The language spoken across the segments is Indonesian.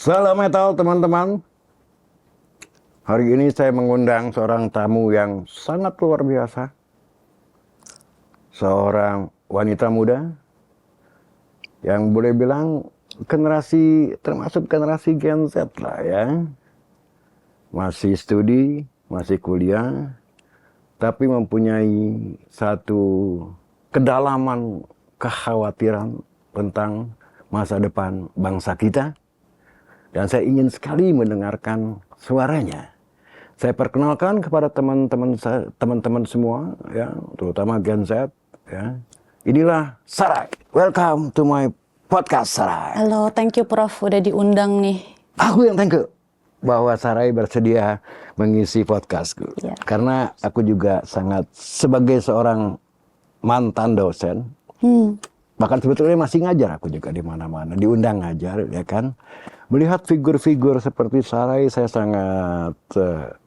Salam metal teman-teman. Hari ini saya mengundang seorang tamu yang sangat luar biasa. Seorang wanita muda yang boleh bilang termasuk generasi Gen Z lah ya. Masih studi, masih kuliah, tapi mempunyai satu kedalaman kekhawatiran tentang masa depan bangsa kita. Dan saya ingin sekali mendengarkan suaranya. Saya perkenalkan kepada teman-teman semua, ya, terutama Gen Z. Ya. Inilah Sarai. Welcome to my podcast, Sarai. Halo, thank you Prof. Udah diundang nih. Aku yang thank you bahwa Sarai bersedia mengisi podcastku. Ya. Karena aku juga sangat sebagai seorang mantan dosen. Bahkan sebetulnya masih ngajar aku juga di mana-mana, diundang ngajar, ya kan. Melihat figur-figur seperti Sarai, saya sangat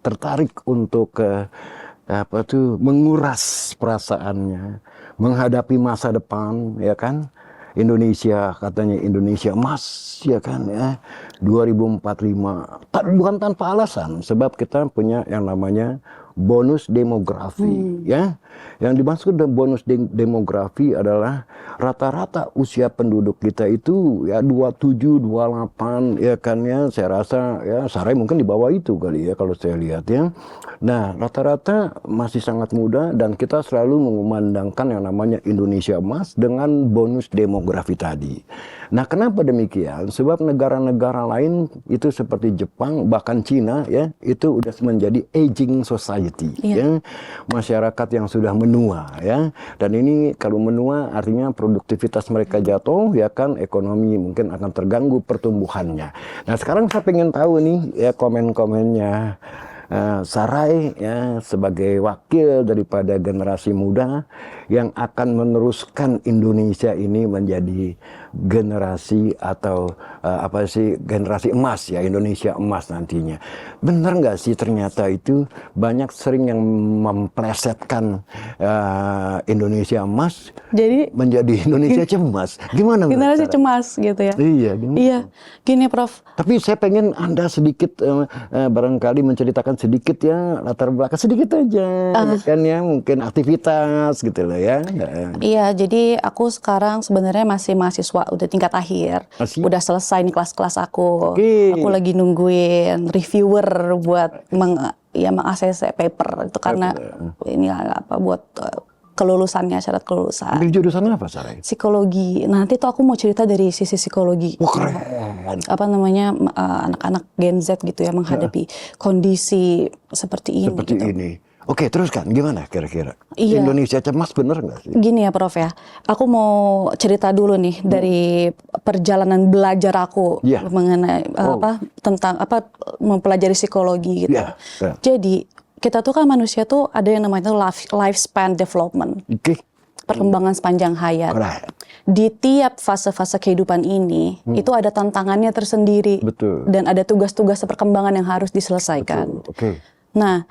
tertarik untuk menguras perasaannya, menghadapi masa depan, ya kan. Indonesia, katanya Indonesia emas, ya kan, ya 2045. Bukan tanpa alasan, sebab kita punya yang namanya bonus demografi, ya. Yang dimaksud bonus demografi adalah rata-rata usia penduduk kita itu ya 27, 28, ya kan, ya. Saya rasa ya Sarai mungkin di bawah itu kali ya kalau saya lihat, ya. Nah, rata-rata masih sangat muda dan kita selalu mengumandangkan yang namanya Indonesia emas dengan bonus demografi tadi. Nah, kenapa demikian? Sebab negara-negara lain itu seperti Jepang, bahkan Cina, ya, itu udah menjadi aging society, ya. Masyarakat yang sudah menua, ya. Dan ini kalau menua artinya produktivitas mereka jatuh, ya kan, ekonomi mungkin akan terganggu pertumbuhannya. Nah, sekarang saya pengen tahu nih ya komen-komennya Sarai, ya, sebagai wakil daripada generasi muda yang akan meneruskan Indonesia ini menjadi generasi atau generasi emas, ya, Indonesia emas nantinya. Benar nggak sih ternyata itu banyak sering yang memplesetkan Indonesia emas Jadi menjadi Indonesia cemas. Gimana? generasi cemas gitu ya. Iya, gimana? Iya, gini Prof. Tapi saya pengen Anda sedikit barangkali menceritakan sedikit ya latar belakang sedikit aja, kan ya, mungkin aktivitas gitu loh ya. Iya, jadi aku sekarang sebenarnya masih mahasiswa, udah tingkat akhir. Masih? Udah selesai nih kelas-kelas aku. Oke. Aku lagi nungguin reviewer buat meng-ACC paper itu karena ini buat kelulusannya, syarat kelulusan. Ambil jurusan apa, Sarai? Psikologi. Nanti tuh aku mau cerita dari sisi psikologi. Wah, keren. Anak-anak Gen Z gitu ya menghadapi kondisi seperti ini. Seperti gitu. ini. Oke, teruskan. Gimana kira-kira? Iya. Indonesia cemas bener nggak sih? Gini ya Prof ya, aku mau cerita dulu nih dari perjalanan belajar aku mengenai tentang mempelajari psikologi gitu. Jadi kita tuh kan manusia tuh ada yang namanya lifespan development. Perkembangan sepanjang hayat. Di tiap fase-fase kehidupan ini itu ada tantangannya tersendiri. Betul. Dan ada tugas-tugas perkembangan yang harus diselesaikan. Oke. Nah,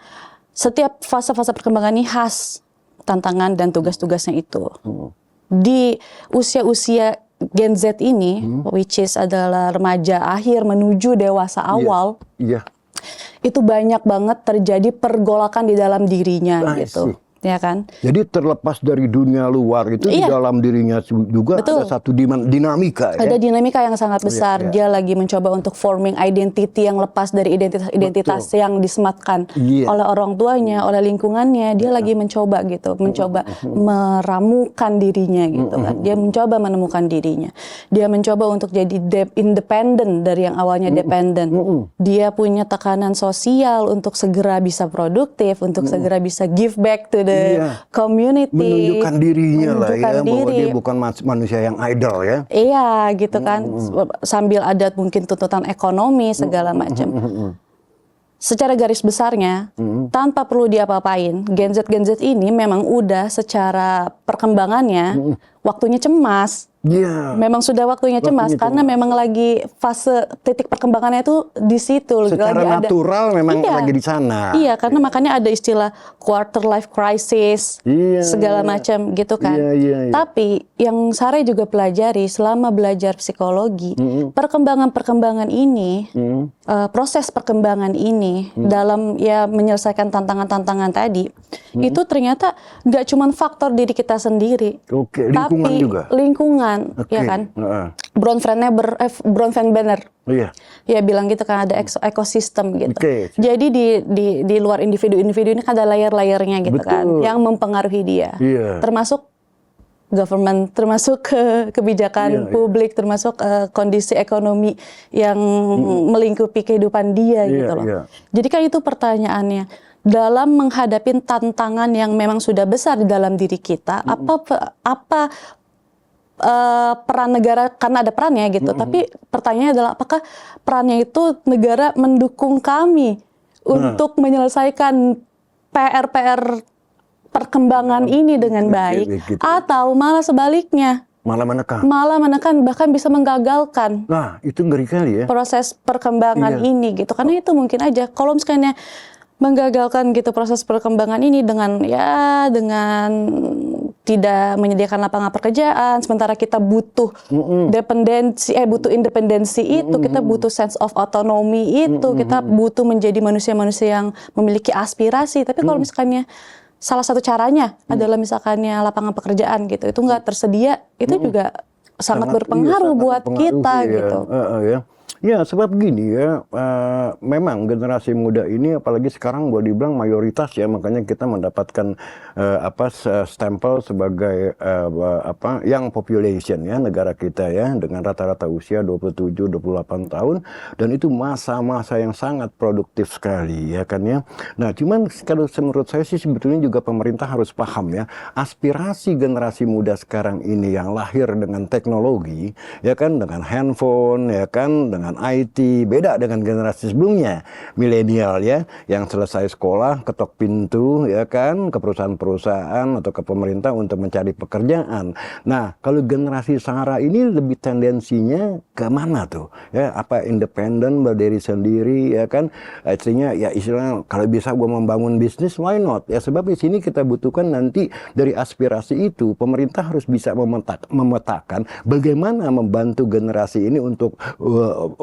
setiap fase-fase perkembangan ini khas tantangan dan tugas-tugasnya itu. Di usia-usia Gen Z ini, which is adalah remaja akhir menuju dewasa awal, itu banyak banget terjadi pergolakan di dalam dirinya gitu, ya kan? Jadi terlepas dari dunia luar itu di dalam dirinya juga ada satu dinamika. Ada dinamika yang sangat besar. Dia lagi mencoba untuk forming identity yang lepas dari identitas yang disematkan oleh orang tuanya, oleh lingkungannya. Dia lagi mencoba gitu, meramukan dirinya gitu kan. Dia mencoba menemukan dirinya. Dia mencoba untuk jadi independen dari yang awalnya dependent. Dia punya tekanan sosial untuk segera bisa produktif, untuk segera bisa give back to the community, menunjukkan dirinya lah ya, bahwa dia bukan manusia yang idol ya. Iya gitu kan, sambil ada mungkin tuntutan ekonomi segala macam. Secara garis besarnya, tanpa perlu diapa-apain, Gen Z ini memang udah secara perkembangannya waktunya cemas. Iya. Memang sudah waktunya cemas karena memang lagi fase titik perkembangannya itu di situ. Secara lagi natural memang Iya. lagi di sana. Iya, karena makanya ada istilah quarter life crisis, Iya. segala macam gitu kan. Iya. Tapi yang Sare juga pelajari selama belajar psikologi, perkembangan ini, proses perkembangan ini dalam ya menyelesaikan tantangan-tantangan tadi, itu ternyata nggak cuma faktor diri kita sendiri, Oke, lingkungan tapi juga. lingkungan, Oke. ya kan. Bronfenbrenner, Iya. ya bilang gitu kan ada ekosistem gitu. Oke. Jadi di luar individu-individu ini kan ada layer-layernya gitu kan, Betul. yang mempengaruhi dia. Iya. Termasuk government, termasuk kebijakan publik, termasuk kondisi ekonomi yang melingkupi kehidupan dia Iya, gitu loh. iya. Jadi kan itu pertanyaannya. Dalam menghadapi tantangan yang memang sudah besar di dalam diri kita, apa peran negara, karena ada perannya gitu. Tapi pertanyaannya adalah apakah perannya itu negara mendukung kami untuk menyelesaikan PR-PR perkembangan ini dengan baik, gitu. atau malah sebaliknya, Malah menekan. bahkan bisa menggagalkan Nah, itu ngeri kali ya. proses perkembangan Iya. ini gitu. Karena itu mungkin aja kalau misalnya menggagalkan gitu proses perkembangan ini dengan tidak menyediakan lapangan pekerjaan, sementara kita butuh butuh independensi itu, kita butuh sense of autonomy itu, kita butuh menjadi manusia-manusia yang memiliki aspirasi. Tapi kalau misalkannya salah satu caranya adalah misalkannya lapangan pekerjaan gitu, itu nggak tersedia, itu juga sangat berpengaruh buat kita ya. gitu. Ya, sebab gini ya, memang generasi muda ini apalagi sekarang boleh dibilang mayoritas ya, makanya kita mendapatkan stempel sebagai young population ya negara kita ya, dengan rata-rata usia 27-28 tahun, dan itu masa-masa yang sangat produktif sekali ya kan ya. Nah, cuman kalau menurut saya sih sebetulnya juga pemerintah harus paham ya, aspirasi generasi muda sekarang ini yang lahir dengan teknologi ya kan, dengan handphone ya kan, dengan IT, beda dengan generasi sebelumnya, milenial ya, yang selesai sekolah ketok pintu ya kan, ke perusahaan-perusahaan atau ke pemerintah untuk mencari pekerjaan. Nah, kalau generasi Sarah ini lebih tendensinya ke mana tuh? Ya, apa independen, berdiri sendiri ya kan, artinya ya istilahnya kalau bisa gua membangun bisnis, why not? Ya sebab di sini kita butuhkan nanti dari aspirasi itu pemerintah harus bisa memetakan bagaimana membantu generasi ini untuk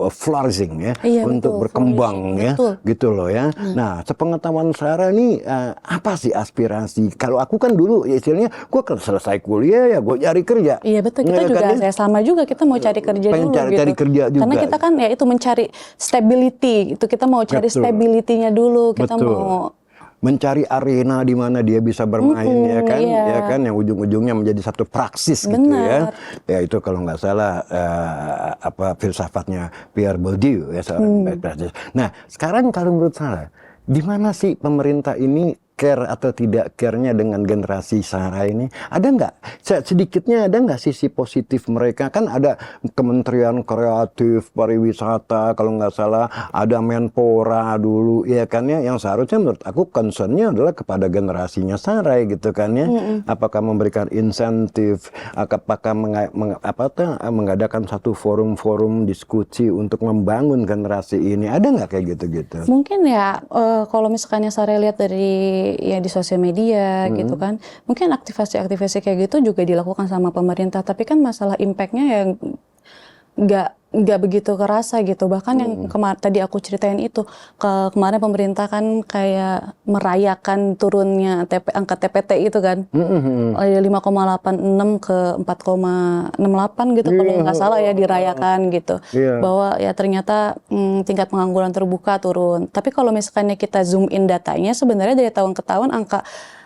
flourishing ya, Iya, untuk betul, berkembang ya, betul. gitu loh ya. Nah, sepengetahuan Sarah nih apa sih aspirasi? Kalau aku kan dulu ya istilahnya gue selesai kuliah ya gue cari kerja. Iya betul, kita Ya, juga kan, ya? saya sama juga, kita mau cari kerja Pengen dulu cari gitu. kerja juga. Karena kita kan ya itu mencari stability, itu kita mau cari Betul. stability-nya dulu, kita Betul. mau Mencari arena di mana dia bisa bermain ya kan, iya. ya kan, yang ujung-ujungnya menjadi satu praksis gitu ya. Benar. Ya itu kalau nggak salah filsafatnya Pierre Bourdieu ya seorang praksis. Nah, sekarang kalau menurut saya, di mana sih pemerintah ini care atau tidak care-nya dengan generasi Sarah ini? Ada nggak? Sedikitnya ada nggak sisi positif mereka? Kan ada Kementerian Kreatif, Pariwisata, kalau nggak salah ada Menpora dulu, ya kan ya, yang seharusnya menurut aku concern-nya adalah kepada generasinya Sarah gitu kan ya. Apakah memberikan insentif, apakah mengadakan satu forum-forum diskusi untuk membangun generasi ini? Ada nggak kayak gitu-gitu? mungkin ya kalau misalkannya saya lihat dari ya di sosial media gitu kan, mungkin aktivasi-aktivasi kayak gitu juga dilakukan sama pemerintah, tapi kan masalah impact-nya ya nggak begitu kerasa gitu. Bahkan yang tadi aku ceritain itu, kemarin pemerintah kan kayak merayakan turunnya angka TPT itu kan, 5,86 ke 4,68 gitu kalau nggak salah ya, dirayakan gitu. Bahwa ya ternyata tingkat pengangguran terbuka turun. Tapi kalau misalnya kita zoom in datanya, sebenarnya dari tahun ke tahun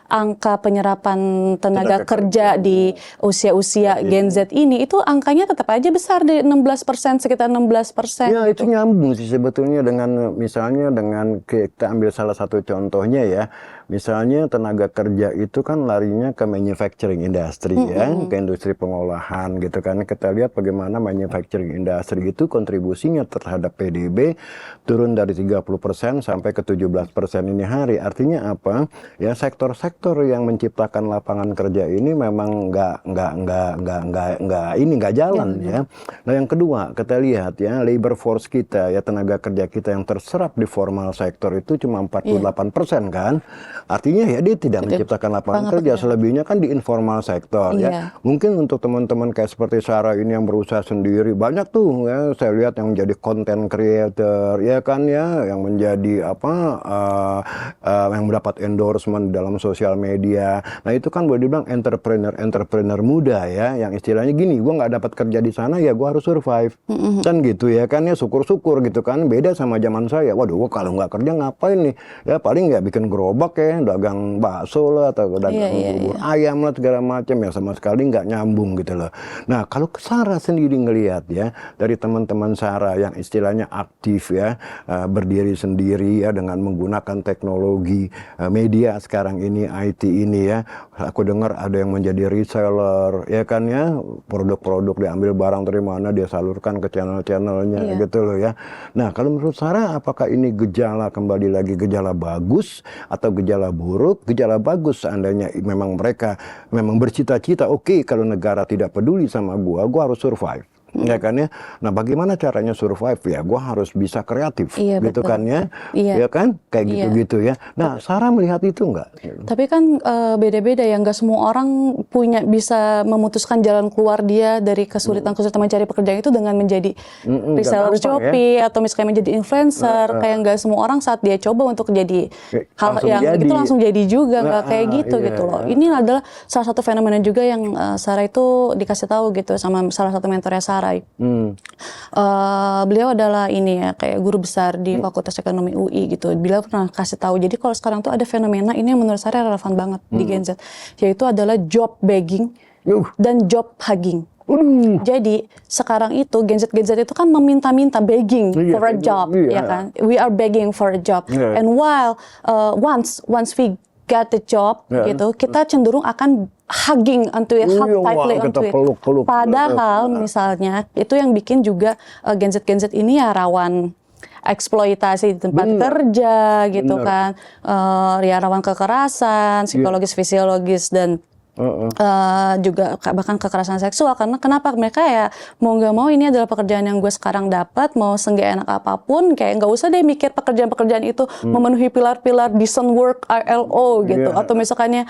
angka penyerapan tenaga kerja di usia-usia Gen Z ini itu angkanya tetap aja besar di 16%, sekitar 16%. Ya, gitu. itu nyambung sih sebetulnya dengan misalnya dengan kita ambil salah satu contohnya ya. Misalnya tenaga kerja itu kan larinya ke manufacturing industry ya, ke industri pengolahan gitu kan. Kita lihat bagaimana manufacturing industry itu kontribusinya terhadap PDB turun dari 30% sampai ke 17% ini hari. Artinya apa? Ya sektor-sektor sektor yang menciptakan lapangan kerja ini memang nggak jalan ya. Nah yang kedua kita lihat ya, labor force kita ya, tenaga kerja kita yang terserap di formal sektor itu cuma 48% kan. Artinya ya dia tidak menciptakan lapangan kerja, selebihnya kan di informal sektor ya. Mungkin untuk teman-teman kayak seperti Sarah ini yang berusaha sendiri, banyak tuh ya saya lihat yang menjadi content creator ya kan ya, yang menjadi yang mendapat endorsement dalam sosial media. Nah itu kan boleh dibilang entrepreneur muda ya, yang istilahnya gini, gue nggak dapat kerja di sana ya gue harus survive kan gitu ya kan ya, syukur-syukur gitu kan. Beda sama zaman saya, waduh gue kalau nggak kerja ngapain nih ya, paling nggak bikin gerobak ya, dagang bakso lah atau dagang bubur ayam lah segala macam ya, sama sekali nggak nyambung gitu loh. Nah kalau Sarah sendiri ngelihat ya, dari teman-teman Sarah yang istilahnya aktif ya, berdiri sendiri ya dengan menggunakan teknologi media sekarang ini, IT ini ya, aku dengar ada yang menjadi reseller ya kan ya, produk-produk diambil barang dari mana dia salurkan ke channel-channelnya gitu loh ya. Nah kalau menurut Sarah, apakah ini gejala, kembali lagi gejala bagus atau gejala buruk? Gejala bagus seandainya memang mereka memang bercita-cita, oke, kalau negara tidak peduli sama gua harus survive. Ya kan ya. Nah, bagaimana caranya survive ya? Gua harus bisa kreatif, gitu kan ya. Ya kan? Kayak gitu-gitu ya. Nah, Sarah melihat itu enggak? Tapi kan beda-beda ya, nggak semua orang bisa memutuskan jalan keluar dia dari kesulitan-kesulitan mencari pekerjaan itu dengan menjadi reseller Shopee atau misalnya menjadi influencer. Kayak nggak semua orang saat dia coba untuk jadi hal yang begitu langsung jadi juga, nggak kayak gitu gitu loh. Ini adalah salah satu fenomena juga yang Sarah itu dikasih tahu gitu sama salah satu mentornya Sarah. Beliau adalah ini ya, kayak guru besar di Fakultas Ekonomi UI gitu. Beliau pernah kasih tahu, jadi kalau sekarang tuh ada fenomena ini yang menurut saya relevan banget di Gen Z, yaitu adalah job begging dan job hugging. Jadi sekarang itu Gen Z itu kan meminta-minta, begging for a job, ya kan? We are begging for a job, and while once we get the job gitu, kita cenderung akan hugging onto it, hug tightly onto it. Padahal misalnya itu yang bikin juga Gen Z ini ya rawan eksploitasi di tempat kerja gitu kan, ya rawan kekerasan psikologis, fisiologis, dan juga bahkan kekerasan seksual. Karena kenapa? Mereka ya mau nggak mau ini adalah pekerjaan yang gue sekarang dapat, mau seenggak enak apapun, kayak nggak usah deh mikir pekerjaan-pekerjaan itu memenuhi pilar-pilar decent work, ILO gitu, atau misalkannya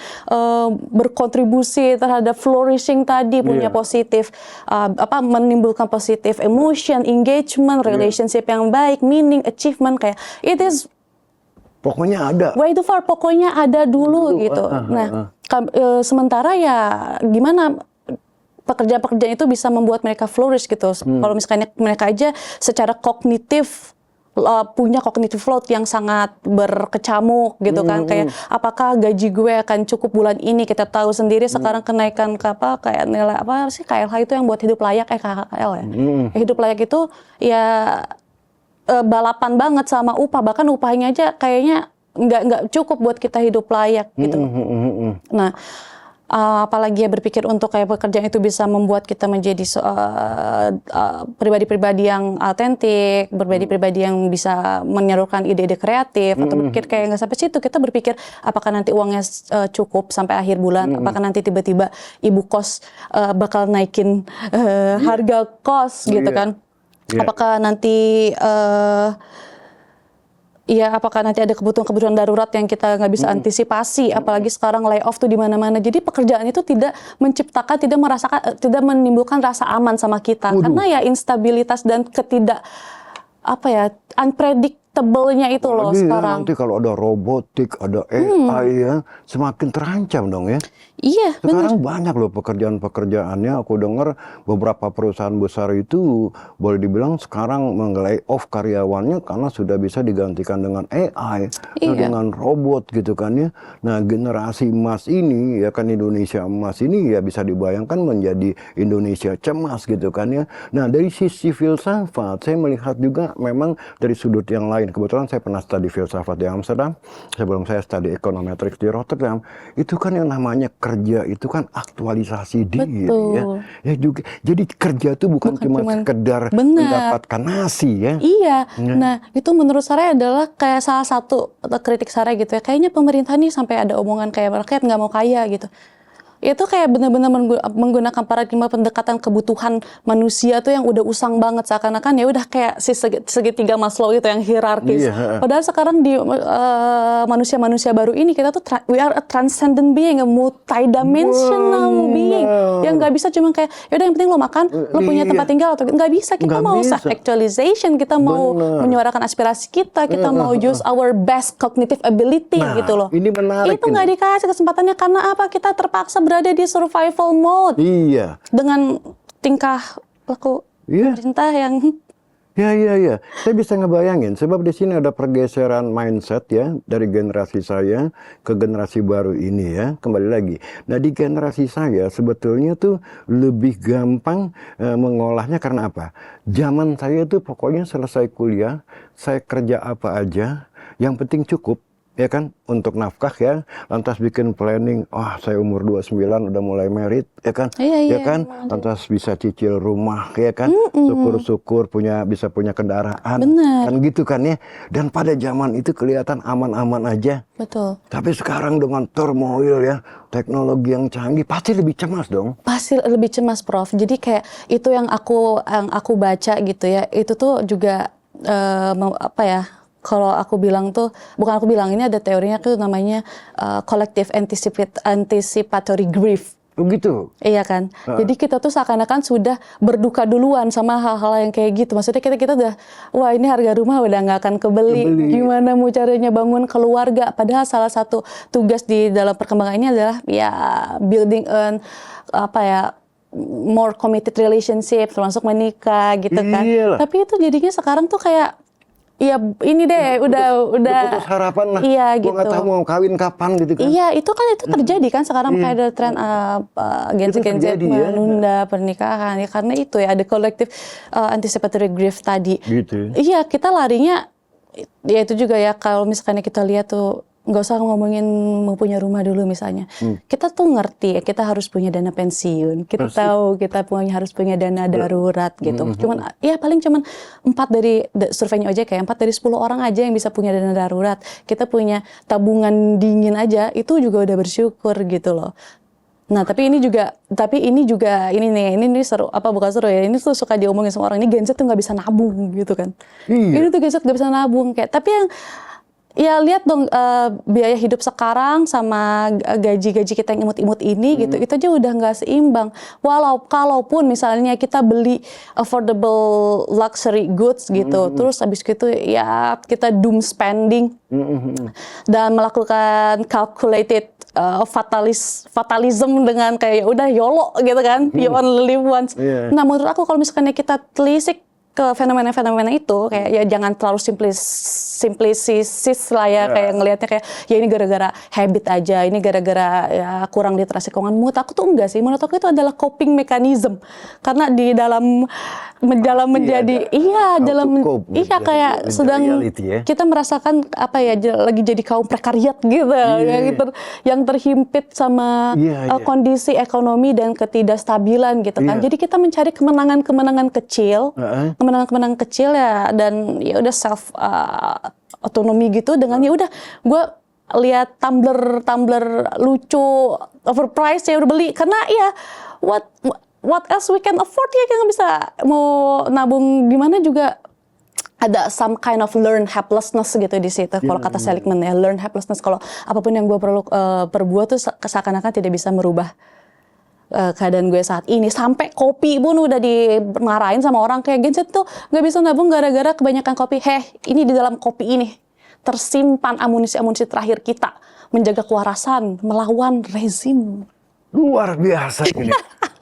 berkontribusi terhadap flourishing tadi, punya positif menimbulkan positif emotion, engagement, relationship yang baik, meaning, achievement, kayak it is pokoknya ada. Way too far, pokoknya ada dulu gitu. Nah, sementara ya gimana pekerjaan-pekerjaan itu bisa membuat mereka flourish gitu. Kalau misalnya mereka aja secara kognitif punya cognitive load yang sangat berkecamuk gitu kan, kayak apakah gaji gue akan cukup bulan ini? Kita tahu sendiri sekarang kenaikan kayak nilai apa sih, KLH itu yang buat hidup layak, KHL ya. Hidup layak itu ya balapan banget sama upah, bahkan upahnya aja kayaknya nggak cukup buat kita hidup layak gitu. Nah, apalagi ya berpikir untuk kayak pekerjaan itu bisa membuat kita menjadi pribadi-pribadi yang autentik, pribadi-pribadi yang bisa menyalurkan ide-ide kreatif, atau berpikir kayak nggak sampai situ, kita berpikir apakah nanti uangnya cukup sampai akhir bulan, apakah nanti tiba-tiba ibu kos bakal naikin harga kos gitu kan. Apakah nanti apakah nanti ada kebutuhan-kebutuhan darurat yang kita nggak bisa antisipasi, apalagi sekarang layoff tuh di mana-mana. Jadi pekerjaan itu tidak menciptakan, tidak menimbulkan rasa aman sama kita, karena ya instabilitas dan unpredictable-nya itu loh sekarang. Nanti kalau ada robotik, ada AI ya, semakin terancam dong ya. Iya, sekarang banyak loh pekerjaan-pekerjaannya. Aku dengar beberapa perusahaan besar itu boleh dibilang sekarang meng-lay off karyawannya karena sudah bisa digantikan dengan AI, dengan robot gitu kan ya. Nah, generasi emas ini ya kan, Indonesia emas ini ya bisa dibayangkan menjadi Indonesia cemas gitu kan ya. Nah, dari sisi filsafat saya melihat juga memang dari sudut yang lain. lain. Kebetulan saya pernah studi filsafat di Amsterdam, sebelum saya studi econometrics di Rotterdam. Itu kan yang namanya kerja itu kan aktualisasi diri ya. Ya juga. Jadi kerja itu bukan cuma sekedar mendapatkan nasi ya. Iya. Nah, itu menurut saya adalah kayak salah satu kritik saya gitu ya. Kayaknya pemerintah nih sampai ada omongan kayak rakyat nggak mau kaya gitu. Itu kayak benar-benar menggunakan paradigma pendekatan kebutuhan manusia tuh yang udah usang banget, seakan-akan ya udah kayak segitiga Maslow gitu yang hierarkis. Padahal sekarang di manusia-manusia baru ini kita tuh we are a transcendent being, a multidimensional being yang nggak bisa cuma kayak yaudah yang penting lo makan, lo punya tempat tinggal atau nggak bisa. Kita mau self actualization, kita mau menyuarakan aspirasi kita mau use our best cognitive ability gitu loh. Ini menarik. Itu nggak dikasih kesempatannya karena apa? Kita terpaksa berada di survival mode. Iya. Dengan tingkah laku pemerintah yang Ya. Saya bisa ngebayangin sebab di sini ada pergeseran mindset ya dari generasi saya ke generasi baru ini ya. Kembali lagi. Nah, di generasi saya sebetulnya tuh lebih gampang mengolahnya karena apa? Zaman saya tuh pokoknya selesai kuliah, saya kerja apa aja, yang penting cukup. Ya kan, untuk nafkah ya, lantas bikin planning, saya umur 29 udah mulai merit, ya kan, ya kan, lantas bisa cicil rumah, ya kan, syukur-syukur bisa punya kendaraan, kan gitu kan ya, dan pada zaman itu kelihatan aman-aman aja. Betul. Tapi sekarang dengan turmoil ya, teknologi yang canggih, pasti lebih cemas dong. Pasti lebih cemas, Prof. Jadi kayak itu yang aku baca gitu ya, itu tuh juga apa ya? Kalau aku bilang tuh, bukan aku bilang, ini ada teorinya tuh namanya collective anticipatory grief. Begitu. Iya kan. Jadi kita tuh seakan-akan sudah berduka duluan sama hal-hal yang kayak gitu. Maksudnya kita udah, wah ini harga rumah udah nggak akan kebeli. Gimana mau caranya bangun keluarga? Padahal salah satu tugas di dalam perkembangan ini adalah ya building more committed relationship, termasuk menikah gitu kan. Iyalah. Tapi itu jadinya sekarang tuh kayak iya, ini deh, udah putus harapan lah. Iya, Gua nggak tahu mau kawin kapan gitu kan. Iya, itu terjadi kan sekarang kayak ada tren Gen Z menunda pernikahan ya karena itu ya ada collective anticipatory grief tadi. Gitu. Iya, kita larinya ya itu juga ya kalau misalnya kita lihat tuh nggak usah ngomongin mau punya rumah dulu misalnya. Kita tuh ngerti ya, kita harus punya dana pensiun. Kita tahu kita harus punya dana darurat gitu. Cuman ya paling cuman 4 dari surveinya aja kayak 4 dari 10 orang aja yang bisa punya dana darurat. Kita punya tabungan dingin aja itu juga udah bersyukur gitu loh. Nah, tapi ini juga ini seru bukan seru ya. Ini tuh suka diomongin sama orang, ini Gen Z tuh nggak bisa nabung gitu kan. Ini tuh Gen Z nggak bisa nabung kayak. Tapi yang ya lihat dong biaya hidup sekarang sama gaji-gaji kita yang imut-imut ini gitu, itu aja udah nggak seimbang. Kalaupun misalnya kita beli affordable luxury goods gitu, terus habis gitu ya kita doom spending dan melakukan calculated fatalism dengan kayak udah YOLO gitu kan, you only live once. Nah menurut aku kalau misalnya kita telisik ke fenomena-fenomena itu kayak ya jangan terlalu simplisis lah ya, kayak ngelihatnya kayak ya ini gara-gara habit aja, ini gara-gara ya kurang literasi keuangan. Menurut aku tuh enggak sih, menurut aku itu adalah coping mechanism karena di dalam menjadi kayak sedang kita merasakan lagi jadi kaum prekariat gitu yang terhimpit sama kondisi ekonomi dan ketidakstabilan gitu kan. Jadi kita mencari kemenangan kecil ya, dan ya udah self otonomi gitu dengan ya udah gue lihat tumbler lucu overpriced ya udah beli karena ya what else we can afford ya, kita nggak bisa mau nabung gimana juga. Ada some kind of learned helplessness gitu di situ. Kalau kata Seligman ya, learned helplessness. Kalau apapun yang gue perlu perbuat tuh seakan-akan tidak bisa merubah keadaan gue saat ini. Sampai kopi pun udah dimarahin sama orang kayak Gen Z tuh nggak bisa nabung gara-gara kebanyakan kopi. Ini di dalam kopi ini tersimpan amunisi-amunisi terakhir kita menjaga kewarasan melawan rezim. Luar biasa ini.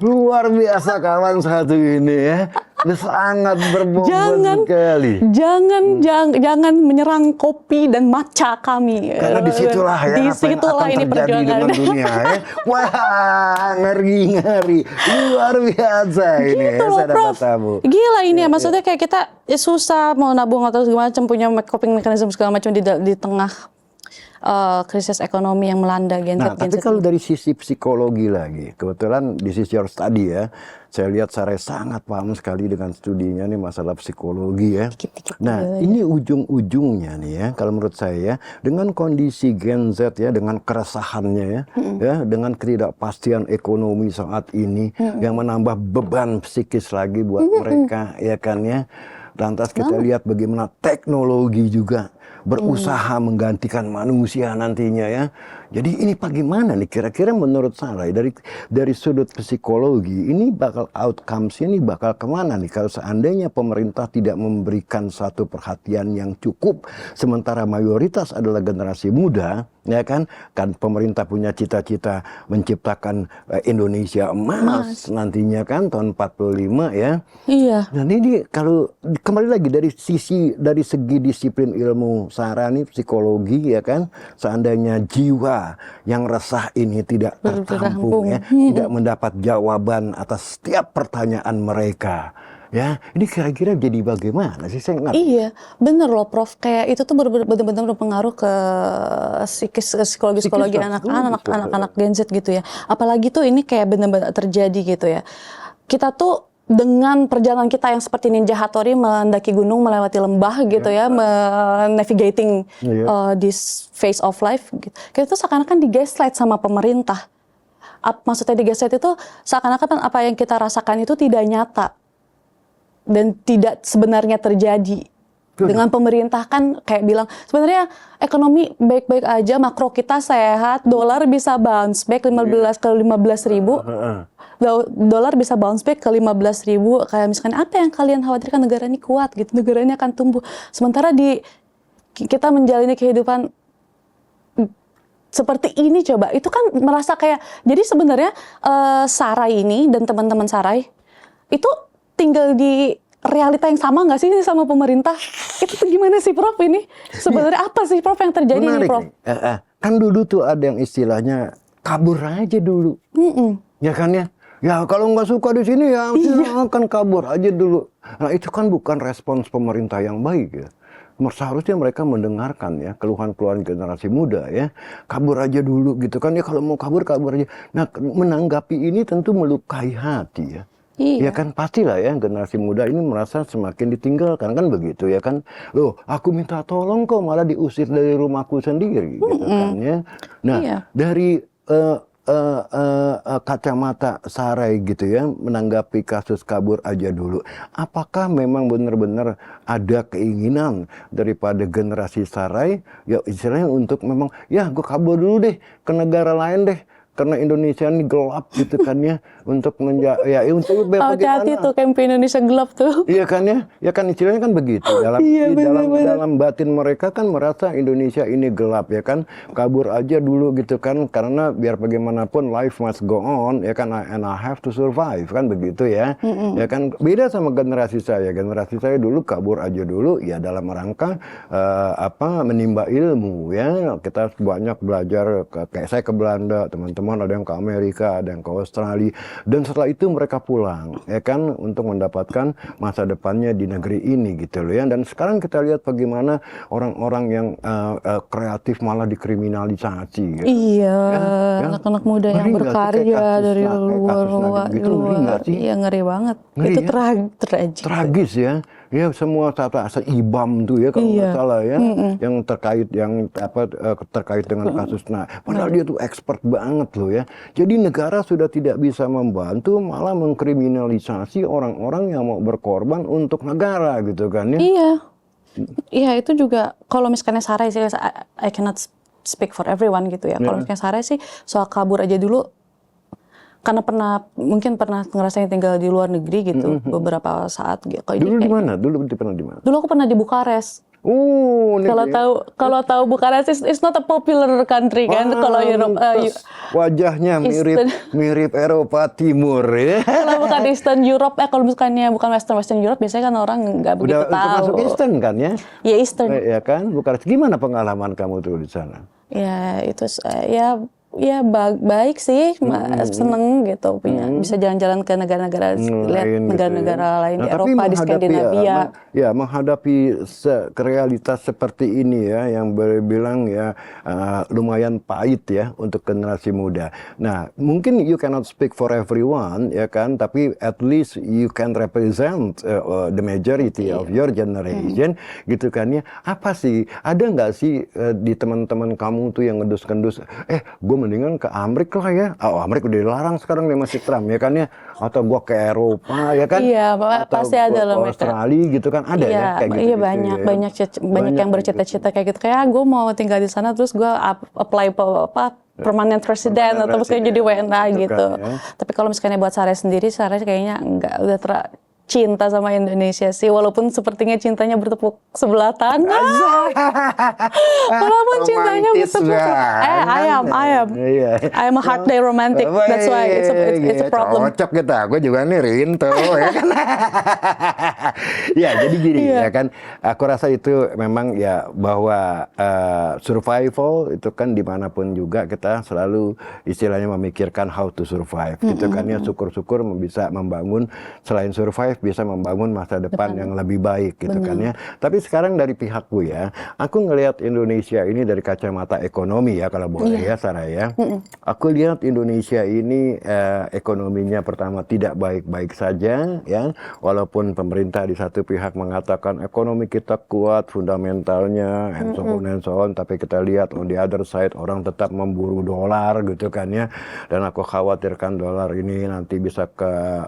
Luar biasa kawan satu ini ya. Sangat berbobot sekali. Jangan menyerang kopi dan matcha kami. Karena disitulah ya disitulah apa yang ini akan terjadi dengan dunia ya. Wah, ngeri. Luar biasa ini Gitu ya, loh, sahabat Prof. tamu. Gila ini ya, maksudnya kayak kita susah mau nabung atau segala macam, punya coping mechanism segala macam di tengah krisis ekonomi yang melanda Gen Z. Nah, tapi kalau dari sisi psikologi lagi, kebetulan di sisi your study ya, saya lihat Sarai sangat paham sekali dengan studinya nih masalah psikologi ya. Nah, ini ujung-ujungnya nih ya, kalau menurut saya ya, dengan kondisi Gen Z ya, dengan keresahannya ya, dengan ketidakpastian ekonomi saat ini yang menambah beban psikis lagi buat mereka ya kan ya. Lantas kita lihat bagaimana teknologi juga berusaha menggantikan manusia nantinya ya. Jadi ini bagaimana nih kira-kira menurut Sarai dari sudut psikologi ini bakal outcomes ini bakal kemana nih kalau seandainya pemerintah tidak memberikan satu perhatian yang cukup sementara mayoritas adalah generasi muda ya kan pemerintah punya cita-cita menciptakan Indonesia emas nantinya kan tahun 45 ya. Iya. Dan ini kalau kembali lagi dari segi disiplin ilmu Sarah nih psikologi ya kan, seandainya jiwa yang resah ini tidak tertampung ya, tidak mendapat jawaban atas setiap pertanyaan mereka. Ya, ini kira-kira jadi bagaimana sih saya ngerti? Iya, bener loh Prof. Kayak itu tuh benar-benar berpengaruh ke psikologi anak-anak Gen Z gitu ya. Apalagi tuh ini kayak benar-benar terjadi gitu ya. Kita tuh dengan perjalanan kita yang seperti Ninja Hattori mendaki gunung, melewati lembah gitu ya, navigating this phase of life gitu. Kita tuh seakan-akan digaslight sama pemerintah. Maksudnya digaslight itu seakan-akan apa yang kita rasakan itu tidak nyata dan tidak sebenarnya terjadi. Dengan pemerintah kan kayak bilang sebenarnya ekonomi baik-baik aja, makro kita sehat, dolar bisa bounce back 15.000. Dolar bisa bounce back ke 15.000. Kayak misalkan apa yang kalian khawatirkan, negara ini kuat gitu, negara ini akan tumbuh. Sementara kita menjalani kehidupan seperti ini coba, itu kan merasa kayak, jadi sebenarnya Sarai ini dan teman-teman Sarai itu tinggal di realita yang sama nggak sih sama pemerintah? Itu tuh gimana sih Prof ini? Sebenarnya apa sih Prof yang terjadi nih Prof? Kan dulu tuh ada yang istilahnya kabur aja dulu. Ya kan ya? Ya kalau nggak suka di sini ya akan kabur aja dulu. Nah itu kan bukan respons pemerintah yang baik ya. Seharusnya mereka mendengarkan ya keluhan-keluhan generasi muda ya. Kabur aja dulu gitu kan ya, kalau mau kabur aja. Nah menanggapi ini tentu melukai hati ya. Iya. Ya kan pastilah ya generasi muda ini merasa semakin ditinggalkan kan begitu ya kan. Loh aku minta tolong kok malah diusir dari rumahku sendiri gitu kan ya. Nah dari kacamata Sarai gitu ya menanggapi kasus kabur aja dulu, apakah memang benar-benar ada keinginan daripada generasi Sarai ya istilahnya untuk memang ya gue kabur dulu deh ke negara lain deh karena Indonesia ini gelap gitu kan ya untuk untuk bagaimana? Hati-hati tuh campaign Indonesia gelap tuh. Iya kan ya kan istilahnya kan begitu dalam batin mereka kan merasa Indonesia ini gelap ya kan, kabur aja dulu gitu kan karena biar bagaimanapun life must go on ya kan, and I have to survive kan begitu ya. Ya kan beda sama generasi saya dulu kabur aja dulu ya dalam rangka menimba ilmu ya, kita banyak belajar kayak saya ke Belanda, teman-teman ada yang ke Amerika, ada yang ke Australia, dan setelah itu mereka pulang ya kan untuk mendapatkan masa depannya di negeri ini gitu loh ya. Dan sekarang kita lihat bagaimana orang-orang yang kreatif malah dikriminalisasi gitu. Iya ya, anak-anak muda yang berkarya dari luar iya ngeri banget. Itu tragis ya. Ya semua asal IBAM tuh ya kalau nggak salah ya, yang terkait dengan kasus. Nah, padahal dia tuh expert banget loh ya. Jadi negara sudah tidak bisa membantu, malah mengkriminalisasi orang-orang yang mau berkorban untuk negara gitu kan ya. Iya itu juga kalau misalnya Sarai sih, I cannot speak for everyone gitu ya. Kalau misalnya Sarai sih soal kabur aja dulu. Karena mungkin pernah ngerasain tinggal di luar negeri gitu beberapa saat gitu. Dulu di mana? Dulu pernah di mana? Dulu aku pernah di Bukares. Kalau tahu Bukares it's not a popular country kan. Kalau Europe wajahnya Eastern. mirip Eropa Timur ya. Kalau bukan Eastern Europe kalau bukannya bukan Western Europe biasanya kan orang nggak begitu tahu. Udah masuk Eastern kan ya? Ya Eastern. Ya kan, Bukares. Gimana pengalaman kamu tuh di sana? Ya itu baik sih, seneng gitu punya bisa jalan-jalan ke negara-negara lihat negara-negara lain di Eropa, di Skandinavia. Menghadapi realitas seperti ini ya yang bilang ya lumayan pahit ya untuk generasi muda. Nah, mungkin you cannot speak for everyone ya kan, tapi at least you can represent the majority of your generation gitu kan ya. Apa sih, ada nggak sih di teman-teman kamu tuh yang ngedus-ngedus, gue mendingan ke Amerika lah ya. Amerika udah dilarang sekarang nih masih Trump ya kan ya. Atau gua ke Eropa ya kan. Iya, pasti ada loh mereka. Australia gitu kan ada ya kayak gitu. Iya, banyak yang bercita-cita kayak gitu. Kayak gue mau tinggal di sana terus gue apply permanent resident atau terus kayak jadi WNA gitu. Kan, ya. Tapi kalau misalnya buat Sarah sendiri, Sarah kayaknya enggak udah cinta sama Indonesia sih, walaupun sepertinya cintanya bertepuk sebelah tangan. Walaupun cintanya bertepuk, I am a hard day romantic. That's why it's a problem. Cocok kita, gue juga nih Rinto ya kan. Ya jadi gini ya kan, aku rasa itu memang ya bahwa survival itu kan dimanapun juga kita selalu istilahnya memikirkan how to survive gitu kan ya, syukur-syukur bisa membangun selain survive bisa membangun masa depan yang lebih baik gitu kan ya. Tapi sekarang dari pihakku ya, aku ngelihat Indonesia ini dari kacamata ekonomi ya kalau boleh ya Sarah ya. Aku lihat Indonesia ini ekonominya pertama tidak baik-baik saja ya. Walaupun pemerintah di satu pihak mengatakan ekonomi kita kuat fundamentalnya and so on, tapi kita lihat on the other side orang tetap memburu dolar gitu kan ya. Dan aku khawatirkan dolar ini nanti bisa ke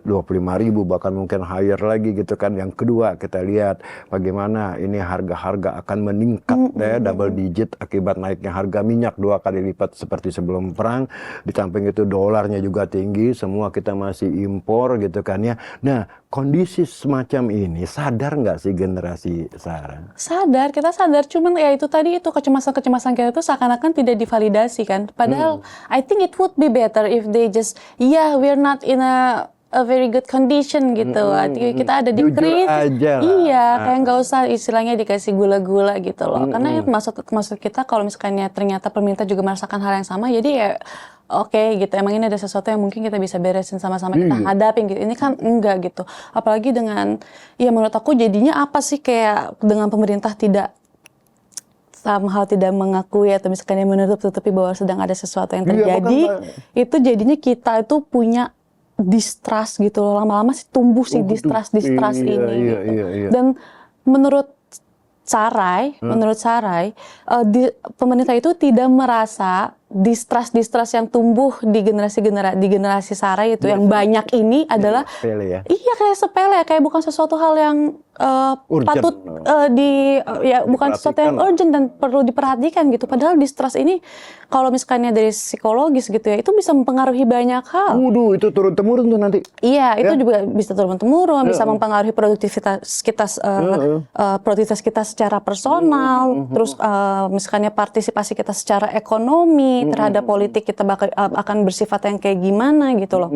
25.000 bahkan mungkin higher lagi gitu kan. Yang kedua kita lihat bagaimana ini harga-harga akan meningkat ya, double digit akibat naiknya harga minyak 2 kali lipat seperti sebelum perang. Di samping itu dolarnya juga tinggi, semua kita masih impor gitu kan ya. Nah kondisi semacam ini sadar nggak sih generasi Sarah? Sadar, kita sadar, cuman ya itu tadi itu kecemasan-kecemasan kita itu seakan-akan tidak divalidasi kan. Padahal I think it would be better if they just we're not in a very good condition gitu. Kita ada di krisis. Kayak nggak usah istilahnya dikasih gula-gula gitu loh. Karena maksud kita kalau misalnya ternyata pemerintah juga merasakan hal yang sama, jadi ya oke gitu. Emang ini ada sesuatu yang mungkin kita bisa beresin sama-sama, kita hadapin gitu. Ini kan enggak gitu. Apalagi dengan menurut aku jadinya apa sih kayak dengan pemerintah tidak somehow tidak mengakui atau misalkan menutup-tutupi bahwa sedang ada sesuatu yang terjadi, itu jadinya kita itu punya distrust gitu loh, lama-lama sih tumbuh sih distrust ini gitu. Dan menurut Sarai, pemerintah itu tidak merasa distrust yang tumbuh di generasi Sarai itu yang banyak ini adalah sepele ya? Iya kayak sepele, kayak bukan sesuatu hal yang patut bukan sesuatu yang urgent dan perlu diperhatikan gitu. Padahal distrust ini kalau misalnya dari psikologis gitu ya, itu bisa mempengaruhi banyak hal. Itu turun-temurun tuh nanti. Iya, itu juga bisa turun-temurun, bisa mempengaruhi produktivitas kita secara personal, terus misalnya partisipasi kita secara ekonomi terhadap politik kita akan bersifat yang kayak gimana gitu loh.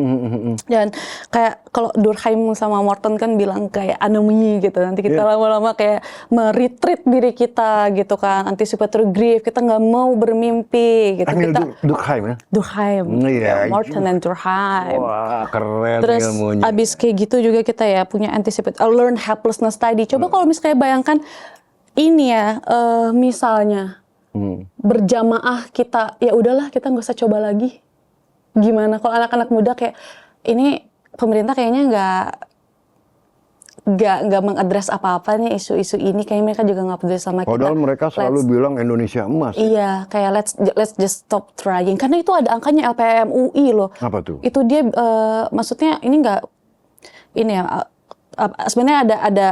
Dan kayak kalau Durkheim sama Morton kan bilang kayak anomie gitu. Nanti kita lama-lama kayak meretreat diri kita gitu kan, anticipatory grief, kita nggak mau bermimpi gitu. Durkheim ya? Durkheim, Morton dan Durkheim. Wah keren. Terus ilmunya. Abis kayak gitu juga kita ya punya learn helplessness tadi. Coba kalau misalnya bayangkan ini ya, misalnya berjamaah kita, ya udahlah kita nggak usah coba lagi. Gimana kalau anak-anak muda kayak ini pemerintah kayaknya nggak mengadres apa-apa nih isu-isu ini, kayaknya mereka juga nggak peduli sama kita. Padahal mereka selalu bilang Indonesia emas. Iya, kayak let's just stop trying. Karena itu ada angkanya LPM UI loh. Apa tuh? Itu dia maksudnya ini sebenarnya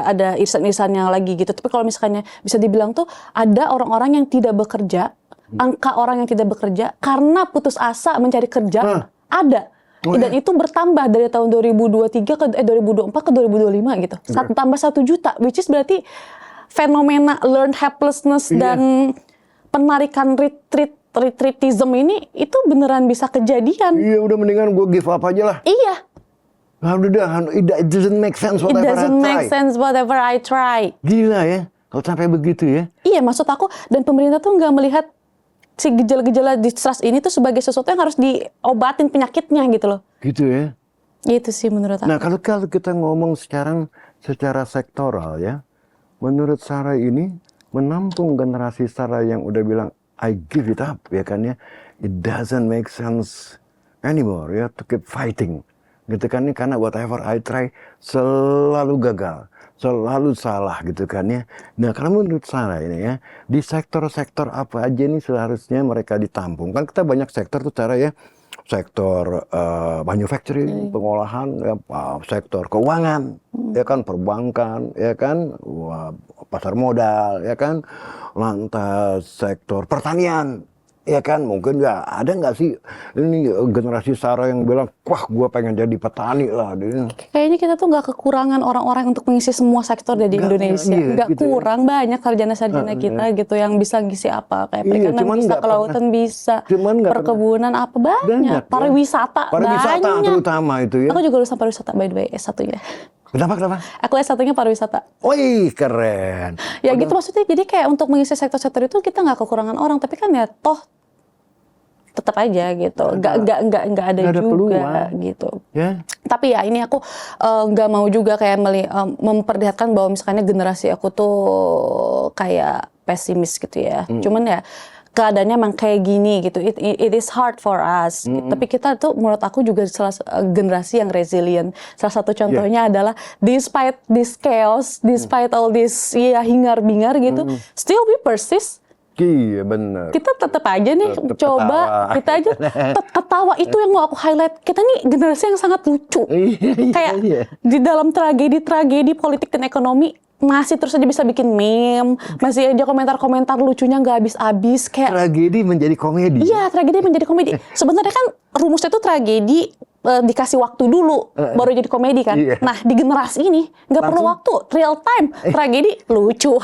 ada irisan-irisannya lagi gitu. Tapi kalau misalnya bisa dibilang tuh ada orang-orang yang tidak bekerja, angka orang yang tidak bekerja karena putus asa mencari kerja ada. Dan itu bertambah dari tahun 2023 ke 2024 ke 2025 gitu. Tambah 1 juta, which is berarti fenomena learned helplessness dan penarikan retreatism ini itu beneran bisa kejadian. Iya, udah mendingan gue give up aja lah. Iya. Nah, udah, it doesn't make sense It whatever doesn't I try. make sense whatever I try. Gila ya, kalau sampai begitu ya. Iya, maksud aku, dan pemerintah tuh nggak melihat si gejala-gejala distrust ini tuh sebagai sesuatu yang harus diobatin penyakitnya gitu loh. Gitu ya. Gitu sih menurut aku. Nah, kalau kita ngomong sekarang secara sektoral ya, menurut Sarah ini menampung generasi Sarah yang udah bilang I give it up, ya kan ya, it doesn't make sense anymore ya to keep fighting, gitu kan ya, karena whatever I try selalu gagal, selalu salah, gitu kan ya. Nah, kalau menurut Sarah ini ya, di sektor-sektor apa aja nih seharusnya mereka ditampung? Kan kita banyak sektor tuh cara ya. Sektor manufacturing, pengolahan, ya, sektor keuangan, ya kan, perbankan, ya kan, pasar modal, ya kan, lantas sektor pertanian, ya kan, mungkin ya ada nggak sih ini generasi Sarah yang bilang, wah, gue pengen jadi petani lah. Kayaknya kita tuh nggak kekurangan orang-orang untuk mengisi semua sektor di Indonesia. Nggak gitu kurang, banyak sarjana-sarjana kita gitu yang bisa ngisi apa. Kayak perikanan bisa, kelautan bisa, perkebunan apa, banyak. Pariwisata banyak. Terutama itu ya. Aku juga lulusan pariwisata by the way, S1-nya. Kenapa? Aku S1-nya pariwisata. Wih, keren. Ya gitu maksudnya, jadi kayak untuk mengisi sektor-sektor itu kita nggak kekurangan orang, tapi kan ya toh tetap aja gitu, nggak ada juga peluang, gitu. Yeah. Tapi ya ini aku nggak mau juga kayak memperlihatkan bahwa misalnya generasi aku tuh kayak pesimis gitu ya. Cuman ya keadaannya emang kayak gini gitu. It is hard for us. Gitu. Tapi kita tuh menurut aku juga generasi yang resilient. Salah satu contohnya adalah despite this chaos, despite all this hingar-bingar gitu, still we persist. Iya, benar. Kita tetap aja nih coba, kita aja ketawa. Itu yang mau aku highlight. Kita nih generasi yang sangat lucu. Kayak di dalam tragedi politik dan ekonomi masih terus aja bisa bikin meme, masih aja komentar-komentar lucunya nggak habis-habis. Kayak tragedi menjadi komedi. Iya, tragedi menjadi komedi. Sebenarnya kan rumusnya itu tragedi dikasih waktu dulu baru jadi komedi kan. Nah, di generasi ini nggak perlu waktu, real time, tragedi lucu,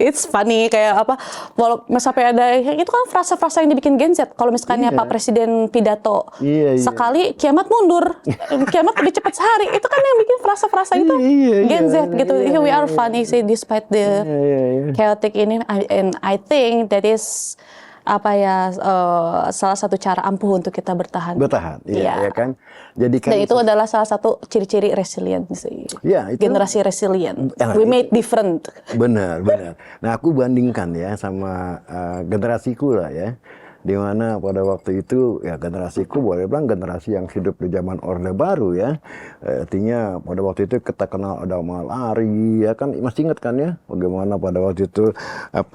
it's funny kayak apa. Walau sampai ada itu kan frasa-frasa yang dibikin Gen Z. Kalau misalnya Pak Presiden pidato sekali kiamat mundur, kiamat lebih cepat sehari, itu kan yang bikin frasa-frasa itu Gen Z gitu. We are funny sih despite the chaotic ini, and I think that is salah satu cara ampuh untuk kita bertahan. Iya kan. Jadi kan. Dan itu adalah salah satu ciri-ciri resilient sih. Ya, itu generasi resilient. We made different. Benar. Nah, aku bandingkan ya sama generasiku lah ya. Di mana pada waktu itu ya generasiku boleh bilang generasi yang hidup di zaman Orde Baru ya. Artinya pada waktu itu kita kenal ada malari ya kan, masih ingat kan ya bagaimana pada waktu itu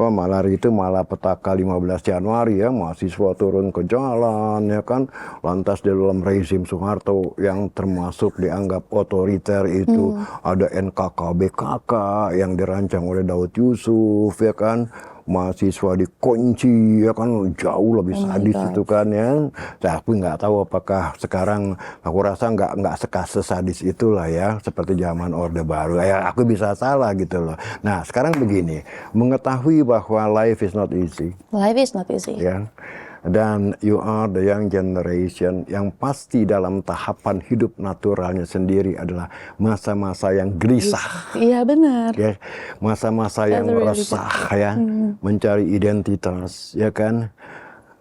malari itu malapetaka 15 Januari ya, mahasiswa turun ke jalan ya kan, lantas di dalam rezim Soeharto yang termasuk dianggap otoriter itu ada NKK-BKK yang dirancang oleh Daud Yusuf ya kan. Mahasiswa dikunci ya kan, jauh lebih sadis itu kan ya. Tapi nggak tahu apakah sekarang, aku rasa nggak sesadis itulah ya seperti zaman Orde Baru. Ya aku bisa salah gitu loh. Nah sekarang begini, mengetahui bahwa life is not easy. Life is not easy. Ya. Dan you are the young generation yang pasti dalam tahapan hidup naturalnya sendiri adalah masa-masa yang gelisah. Iya benar. Ya, masa-masa yang resah ya, mencari identitas, ya kan,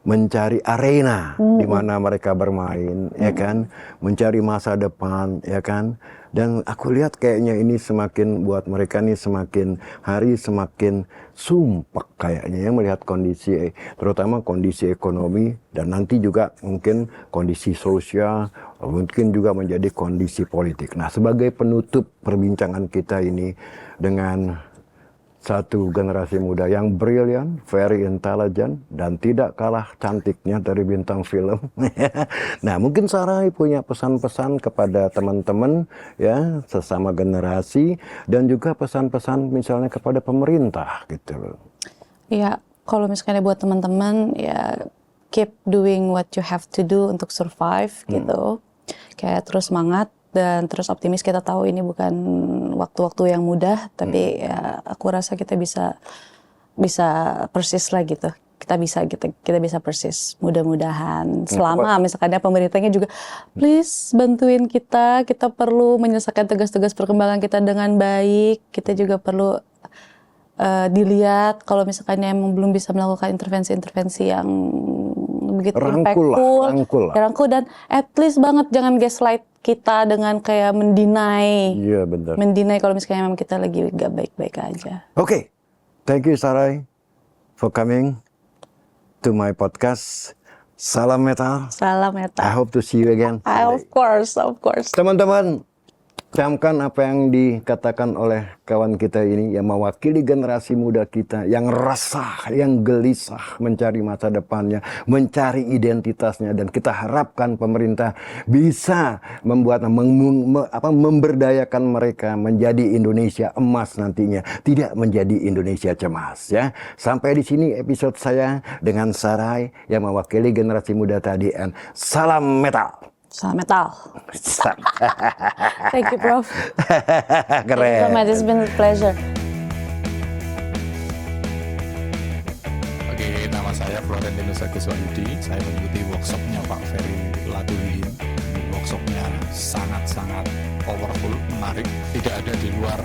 mencari arena di mana mereka bermain, ya kan, mencari masa depan, ya kan. Dan aku lihat kayaknya ini semakin buat mereka nih semakin hari semakin sumpek kayaknya ya, melihat kondisi, terutama kondisi ekonomi dan nanti juga mungkin kondisi sosial, mungkin juga menjadi kondisi politik. Nah, sebagai penutup perbincangan kita ini dengan satu generasi muda yang brilian, very intelligent, dan tidak kalah cantiknya dari bintang film. Nah, mungkin Sarah punya pesan-pesan kepada teman-teman ya, sesama generasi, dan juga pesan-pesan misalnya kepada pemerintah gitu loh. Ya, kalau misalnya buat teman-teman ya keep doing what you have to do untuk survive gitu. Kayak terus semangat dan terus optimis. Kita tahu ini bukan waktu-waktu yang mudah, tapi ya, aku rasa kita bisa persis lah gitu. Kita bisa persis. Mudah-mudahan selama misalkan pemerintahnya juga please bantuin kita perlu menyelesaikan tugas-tugas perkembangan kita dengan baik. Kita juga perlu dilihat kalau misalkan emang belum bisa melakukan intervensi-intervensi yang begitu rangkul dan at least banget jangan gaslight kita dengan kayak mendinai. Iya benar. Mendinai kalau misalnya memang kita lagi gak baik-baik aja. Oke. Thank you Sarai for coming to my podcast. Salam metal. Salam metal. I hope to see you again. Of course. Teman-teman, camkan apa yang dikatakan oleh kawan kita ini yang mewakili generasi muda kita yang resah, yang gelisah mencari masa depannya, mencari identitasnya, dan kita harapkan pemerintah bisa memberdayakan mereka menjadi Indonesia emas nantinya, tidak menjadi Indonesia cemas ya. Sampai di sini episode saya dengan Sarai yang mewakili generasi muda tadi, and salam metal. Salam metal. Thank you, Prof. Keren. It's been a pleasure. Oke, nama saya Florentinus Aguswayudi. Saya mengikuti workshopnya Pak Ferry Latudin. Workshopnya sangat-sangat powerful, menarik. Tidak ada di luar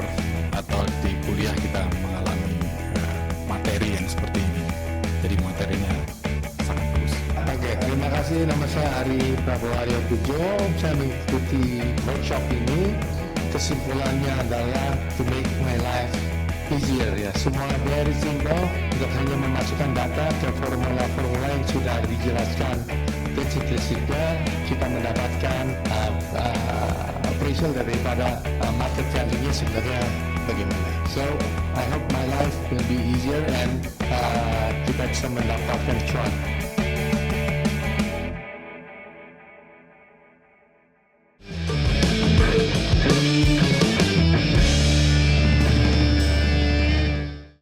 atau di kuliah kita mengalami materi yang seperti ini. Jadi materinya sangat bagus. Oke, terima kasih. Nama saya Ari Prabowo Aryo Pujo. Saya mengikuti workshop ini. Kesimpulannya adalah to make my life easier ya. Semua very simple. Untuk hanya memasukkan data ke formula-formula yang sudah dijelaskan. Prinsip-prinsipnya kita mendapatkan appraisal daripada market value-nya sebenarnya bagaimana. So I hope my life will be easier and kita bisa mendapatkan cuan.